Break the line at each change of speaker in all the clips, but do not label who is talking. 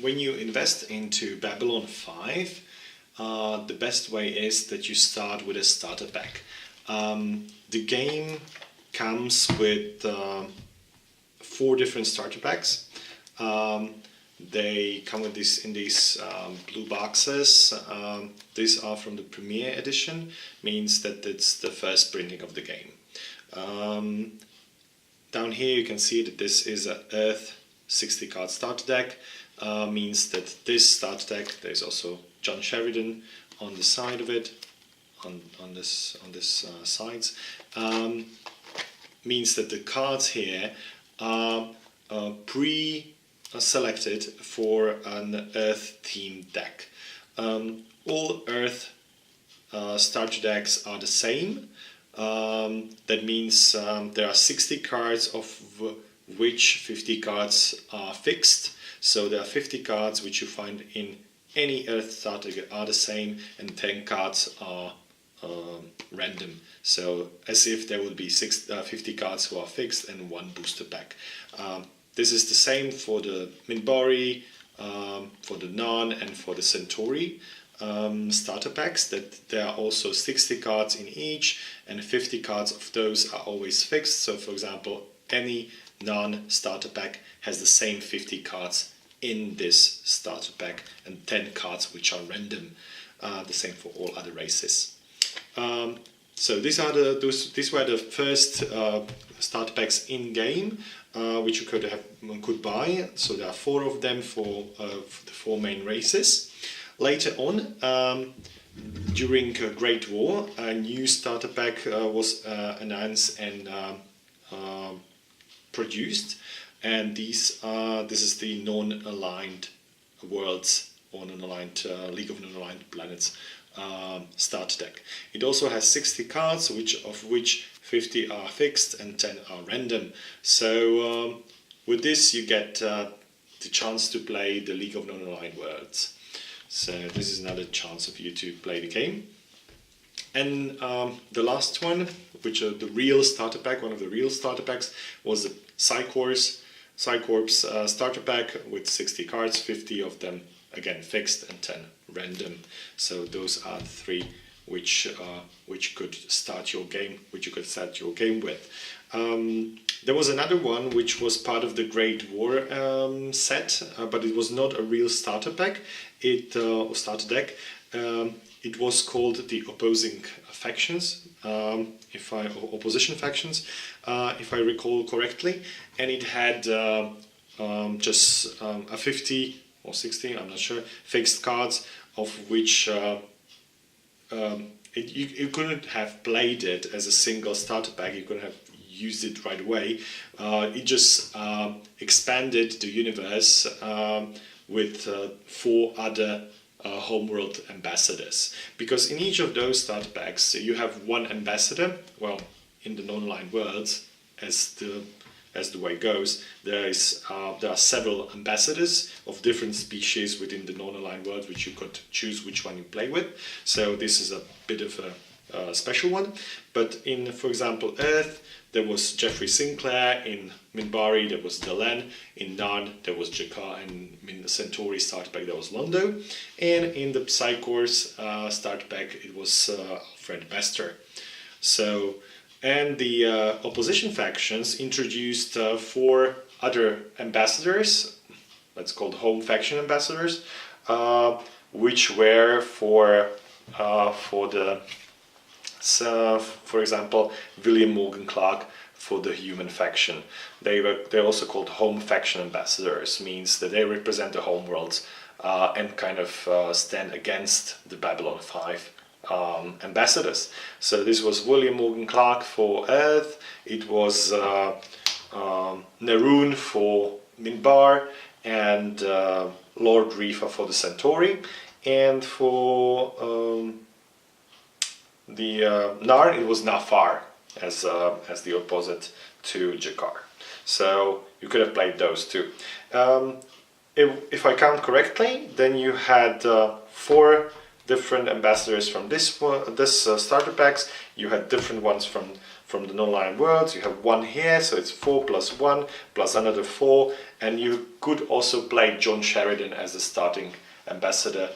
when you invest into Babylon 5, the best way is that you start with a starter pack. The game comes with 4 different starter packs. They come with in these blue boxes. These are from the Premier Edition, means that it's the first printing of the game. Down here you can see that this is an Earth 60 card starter deck. Means that this starter deck, there's also John Sheridan on the side of it, on this sides, means that the cards here are pre-selected for an Earth themed deck. All Earth starter decks are the same. That means there are 60 cards, of which 50 cards are fixed. So there are 50 cards which you find in any Earth starter deck are the same, and 10 cards are random. So as if there would be 50 cards who are fixed and 1 booster pack. This is the same for the Minbari, for the Narn and for the Centauri starter packs, that there are also 60 cards in each, and 50 cards of those are always fixed. So for example, any Narn starter pack has the same 50 cards in this starter pack, and 10 cards which are random. The same for all other races. So these were the first starter packs in game, which you could buy. So there are 4 of them for the 4 main races. Later on, during Great War, a new starter pack was announced and produced, and this is the non-aligned worlds, or non-aligned League of Non-Aligned Planets starter deck. It also has 60 cards, of which 50 are fixed and 10 are random. So with this you get the chance to play the League of Non-Aligned Worlds. So this is another chance of you to play the game. And the last one, which are the real starter pack, one of the real starter packs, was the Psycorps starter pack with 60 cards, 50 of them again fixed and 10 random. So those are the 3 which could start your game, which you could start your game with. There was another one which was part of the Great War set, but it was not a real starter pack. Or starter deck. It was called the Opposing Factions, Opposition Factions, if I recall correctly, and it had just a 50 or 60, I'm not sure, fixed cards, of which you couldn't have played it as a single starter pack. You couldn't have used it right away. It just expanded the universe with 4 other homeworld ambassadors, because in each of those starter packs you have 1 ambassador. Well, in the non-aligned worlds, as the way goes, there are several ambassadors of different species within the non-aligned world, which you could choose which one you play with. So this is a bit of a special one. But in, for example, Earth, there was Jeffrey Sinclair. In Minbari there was Delenn. In Narn there was Jakar, and in the Centauri starter pack there was Londo. And in the Psycorps starter pack it was Alfred Bester. So, and the opposition factions introduced 4 other ambassadors, let's call them home faction ambassadors, which were for example, William Morgan Clark for the human faction. They're also called home faction ambassadors, means that they represent the home worlds and kind of stand against the Babylon 5 ambassadors. So this was William Morgan Clark for Earth, it was Neroon for Minbar, and Lord Reefa for the Centauri, and for the Narn it was Nafar as the opposite to Jakar. So you could have played those 2. If I count correctly, then you had 4 different ambassadors from this starter packs. You had different ones from from the non-aligned worlds. You have 1 here, so it's 4 plus 1 plus another 4, and you could also play John Sheridan as the starting ambassador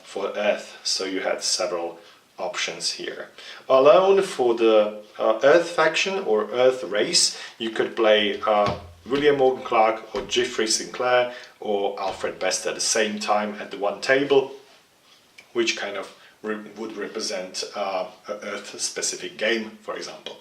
for Earth, so you had several options here. Alone for the Earth faction or Earth race, you could play William Morgan Clark or Geoffrey Sinclair or Alfred Best at the same time at the one table, which kind of would represent an Earth-specific game, for example.